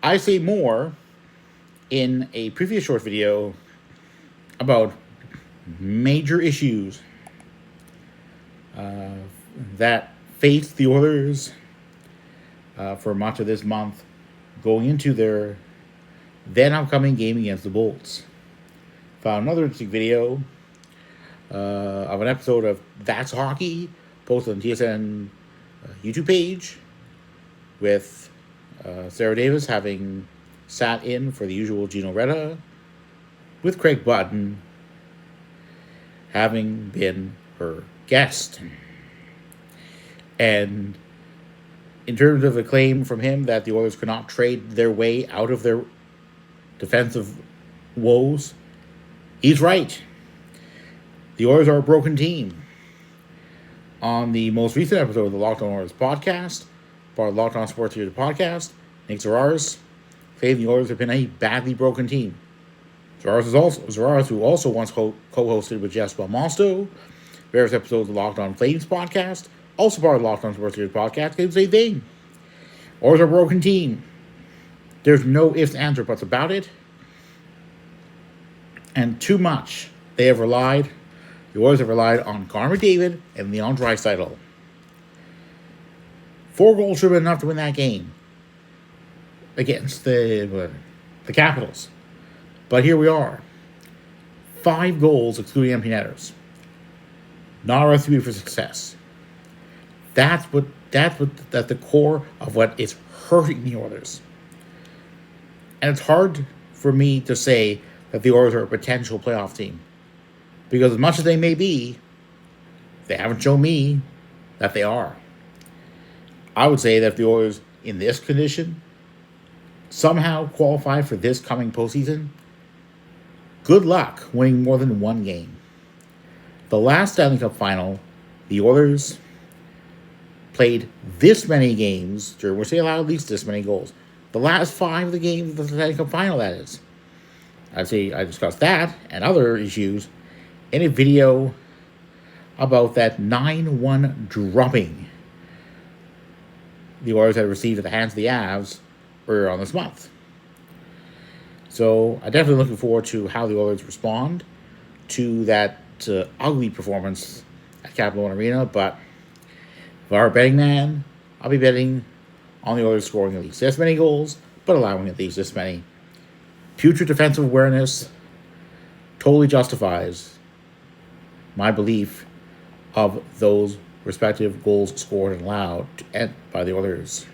I say more in a previous short video about major issues that face the Oilers for much of this month going into their then upcoming game against the Bolts. Found another interesting video of an episode of That's Hockey posted on TSN YouTube page with Sarah Davis having sat in for the usual Gino Reda, with Craig Button having been her guest. And in terms of the claim from him that the Oilers could not trade their way out of their defensive woes, he's right. The Oilers are a broken team. On the most recent episode of the Locked On Oilers podcast, part of the Locked On Sports Here podcast, Nick Zararis saying the Oilers have been a badly broken team. Zararis, who also once co-hosted with Jess Belmosto various episodes of the Locked On Flames podcast, also part of the Locked On Sports Here podcast, did the same thing. Oilers are a broken team. There's no ifs, ands, or buts about it. And too much the Oilers have relied on Connor McDavid and Leon Draisaitl. 4 goals should have been enough to win that game against the Capitals. But here we are. 5 goals excluding empty netters. Not a recipe for success. That's the core of what is hurting the Oilers. And it's hard for me to say that the Oilers are a potential playoff team. Because as much as they may be, they haven't shown me that they are. I would say that if the Oilers, in this condition, somehow qualify for this coming postseason, good luck winning more than one game. The last Stanley Cup final, the Oilers played this many games, during which they allowed at least this many goals. The last 5 of the games of the Stanley Cup final, that is. I'd say I discussed that and other issues in a video about that 9-1 drubbing the Oilers had received at the hands of the Avs earlier on this month. So I'm definitely looking forward to how the Oilers respond to that ugly performance at Capital One Arena. But if I were a betting man, I'll be betting on the Oilers scoring at least this many goals, but allowing at least this many. Putrid defensive awareness totally justifies my belief of those respective goals scored and allowed by the Oilers.